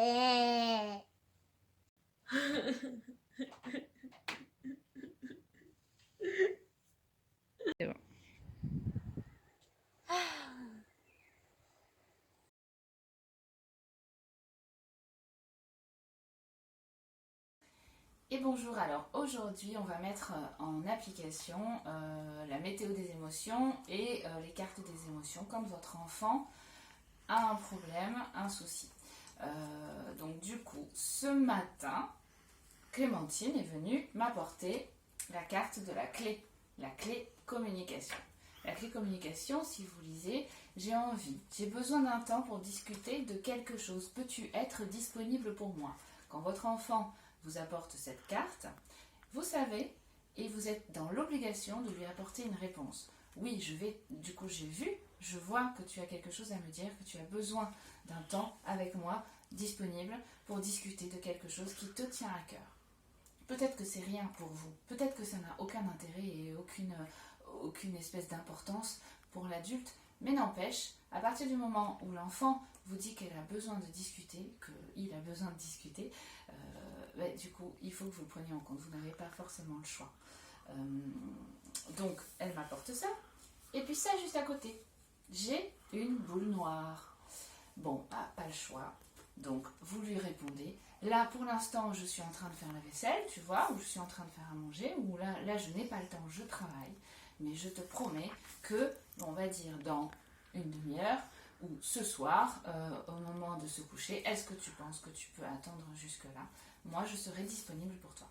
C'est bon. Et bonjour, alors aujourd'hui on va mettre en application la météo des émotions et les cartes des émotions quand votre enfant a un problème, un souci. Donc du coup, ce matin, Clémentine est venue m'apporter la carte de la clé communication. La clé communication, si vous lisez, j'ai envie, j'ai besoin d'un temps pour discuter de quelque chose. Peux-tu être disponible pour moi? Quand votre enfant vous apporte cette carte, vous savez, et vous êtes dans l'obligation de lui apporter une réponse. Oui, du coup j'ai vu, je vois que tu as quelque chose à me dire, que tu as besoin d'un temps avec moi, disponible, pour discuter de quelque chose qui te tient à cœur. Peut-être que c'est rien pour vous, peut-être que ça n'a aucun intérêt et aucune espèce d'importance pour l'adulte, mais n'empêche, à partir du moment où l'enfant vous dit qu'elle a besoin de discuter, qu'il a besoin de discuter, du coup, il faut que vous le preniez en compte. Vous n'avez pas forcément le choix. Donc, elle m'apporte ça. Et puis ça, juste à côté, j'ai une boule noire. Bon, pas le choix. Donc, vous lui répondez. Là, pour l'instant, je suis en train de faire la vaisselle, tu vois, ou je suis en train de faire à manger, ou là je n'ai pas le temps, je travaille. Mais je te promets que, on va dire dans une demi-heure, ou ce soir, au moment de se coucher, est-ce que tu penses que tu peux attendre jusque-là? Moi, je serai disponible pour toi.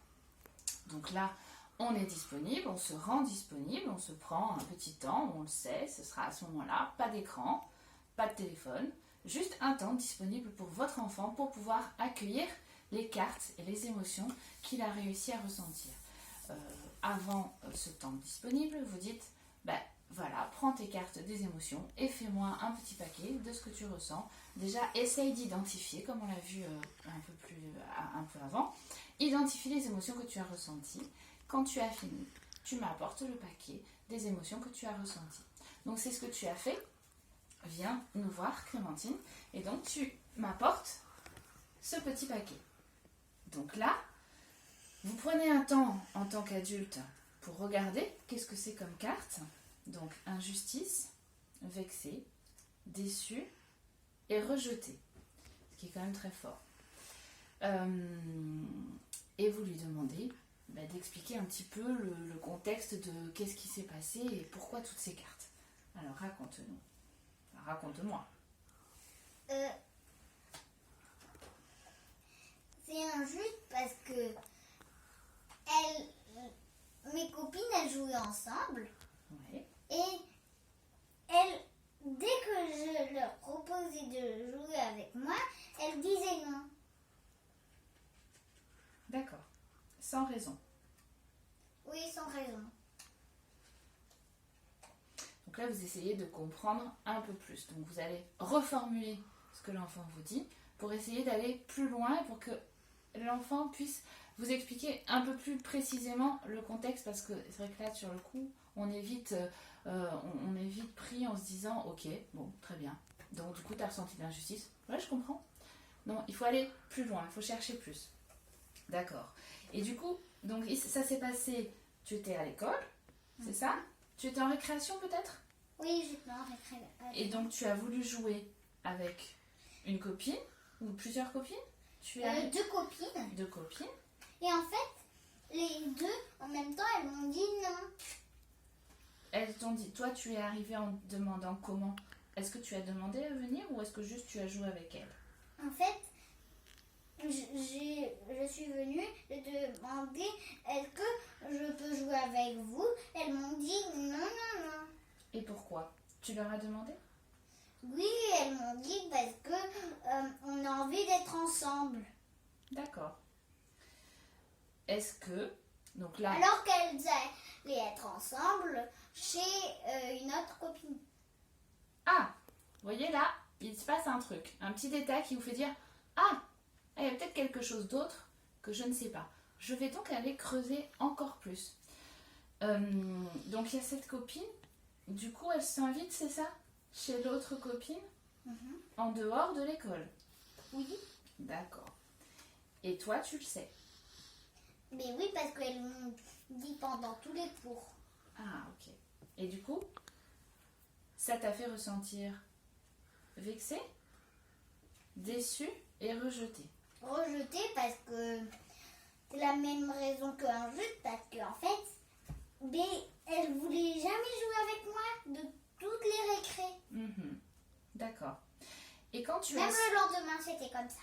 Donc là, on est disponible, on se rend disponible, on se prend un petit temps, on le sait, ce sera à ce moment-là, pas d'écran, pas de téléphone, juste un temps disponible pour votre enfant pour pouvoir accueillir les cartes et les émotions qu'il a réussi à ressentir. Avant ce temps disponible, vous dites, voilà, prends tes cartes des émotions et fais-moi un petit paquet de ce que tu ressens. Déjà, essaye d'identifier, comme on l'a vu un peu avant, identifie les émotions que tu as ressenties. Quand tu as fini, tu m'apportes le paquet des émotions que tu as ressenties. Donc c'est ce que tu as fait. Viens nous voir, Clémentine, et donc tu m'apportes ce petit paquet. Donc là, vous prenez un temps en tant qu'adulte pour regarder qu'est-ce que c'est comme carte. Donc injustice, vexé, déçu et rejeté, ce qui est quand même très fort. Et vous lui demandez d'expliquer un petit peu le contexte de qu'est-ce qui s'est passé et pourquoi toutes ces cartes. Alors raconte-nous. Raconte-moi. C'est injuste parce que mes copines, elles jouaient ensemble. Ouais. Et dès que je leur proposais de jouer avec moi, elles disaient non. D'accord. Sans raison. Oui, sans raison. Donc là, vous essayez de comprendre un peu plus. Donc vous allez reformuler ce que l'enfant vous dit pour essayer d'aller plus loin, pour que l'enfant puisse vous expliquer un peu plus précisément le contexte, parce que c'est vrai que là, sur le coup, on est vite pris en se disant, ok, bon, très bien. Donc du coup, tu as ressenti de l'injustice. Ouais, je comprends. Non, il faut aller plus loin, il faut chercher plus. D'accord. Et du coup, donc ça s'est passé, tu étais à l'école, c'est ça? Tu étais en récréation peut-être? Oui, j'étais en récréation. Et donc tu as voulu jouer avec une copine ou plusieurs copines? Deux copines. Deux copines. Et en fait, les deux, en même temps, elles m'ont dit non. Elles t'ont dit, toi tu es arrivée en demandant comment? Est-ce que tu as demandé à venir ou est-ce que juste tu as joué avec elles? En fait, je suis venue demander est-ce que je peux jouer avec vous. Elles m'ont dit non, non, non. Et pourquoi? Tu leur as demandé? Oui, elles m'ont dit parce que on a envie d'être ensemble. D'accord. Est-ce que, donc là... Alors qu'elles allaient être ensemble chez une autre copine. Ah, vous voyez là, il se passe un truc, un petit détail qui vous fait dire, ah, il y a peut-être quelque chose d'autre que je ne sais pas. Je vais donc aller creuser encore plus. Donc il y a cette copine, du coup elle s'invite, c'est ça? Chez l'autre copine, en dehors de l'école. Oui. D'accord. D'accord. Et toi, tu le sais? Mais oui, parce qu'elles m'ont dit pendant tous les cours. Ah, ok. Et du coup, ça t'a fait ressentir vexé, déçu et rejeté? Rejeté parce que c'est la même raison qu'un jeu, parce qu'en fait, mais elle voulait jamais jouer avec moi de toutes les récrés. Mhm. D'accord. Et quand tu Même as le lendemain, c'était comme ça.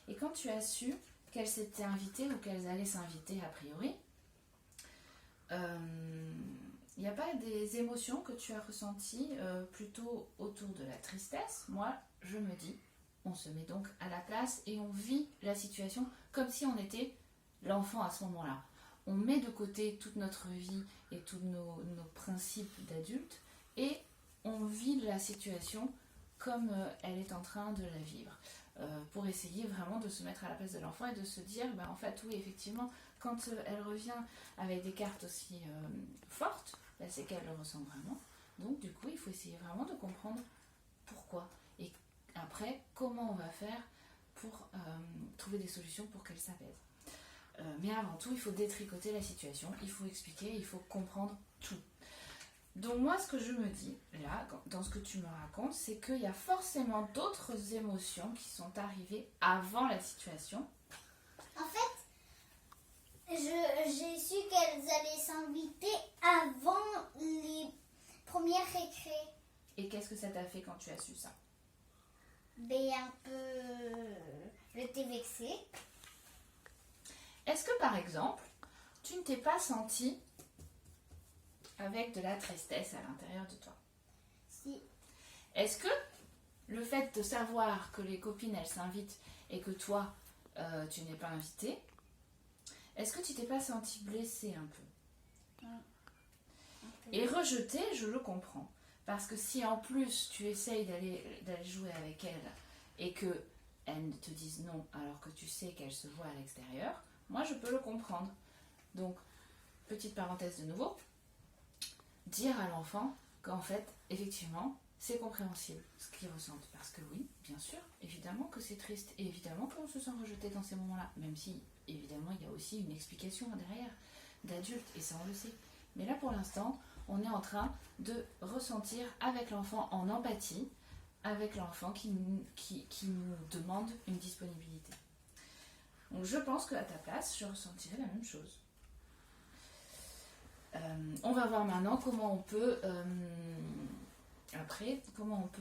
Et quand tu as su qu'elles s'étaient invitées ou qu'elles allaient s'inviter a priori, il n'y a pas des émotions que tu as ressenties plutôt autour de la tristesse? Moi, je me dis, on se met donc à la place et on vit la situation comme si on était l'enfant à ce moment-là. On met de côté toute notre vie et tous nos principes d'adultes et on vit la situation comme elle est en train de la vivre. Pour essayer vraiment de se mettre à la place de l'enfant et de se dire, en fait, oui, effectivement, quand elle revient avec des cartes aussi fortes, c'est qu'elle le ressent vraiment. Donc, du coup, il faut essayer vraiment de comprendre pourquoi. Et après, comment on va faire pour trouver des solutions pour qu'elle s'apaise. Mais avant tout, il faut détricoter la situation, il faut expliquer, il faut comprendre tout. Donc moi, ce que je me dis, là, dans ce que tu me racontes, c'est qu'il y a forcément d'autres émotions qui sont arrivées avant la situation. En fait, j'ai su qu'elles allaient s'inviter avant les premières récrés. Et qu'est-ce que ça t'a fait quand tu as su ça? Ben un peu... J'étais vexée. Est-ce que par exemple, tu ne t'es pas sentie avec de la tristesse à l'intérieur de toi? Si. Est-ce que le fait de savoir que les copines elles s'invitent et que toi tu n'es pas invitée, est-ce que tu t'es pas sentie blessée un peu? Et rejetée, je le comprends. Parce que si en plus tu essayes d'aller jouer avec elles et qu'elles te disent non alors que tu sais qu'elles se voient à l'extérieur, moi je peux le comprendre. Donc, petite parenthèse de nouveau, dire à l'enfant qu'en fait, effectivement, c'est compréhensible ce qu'ils ressentent. Parce que oui, bien sûr, évidemment que c'est triste et évidemment qu'on se sent rejeté dans ces moments-là. Même si, évidemment, il y a aussi une explication derrière d'adulte et ça on le sait. Mais là pour l'instant, on est en train de ressentir avec l'enfant en empathie, avec l'enfant qui nous demande une disponibilité. Donc je pense qu'à ta place, je ressentirais la même chose. On va voir maintenant comment on peut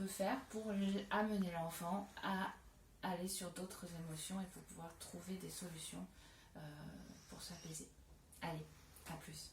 faire pour amener l'enfant à aller sur d'autres émotions et pour pouvoir trouver des solutions pour s'apaiser. Allez, à plus.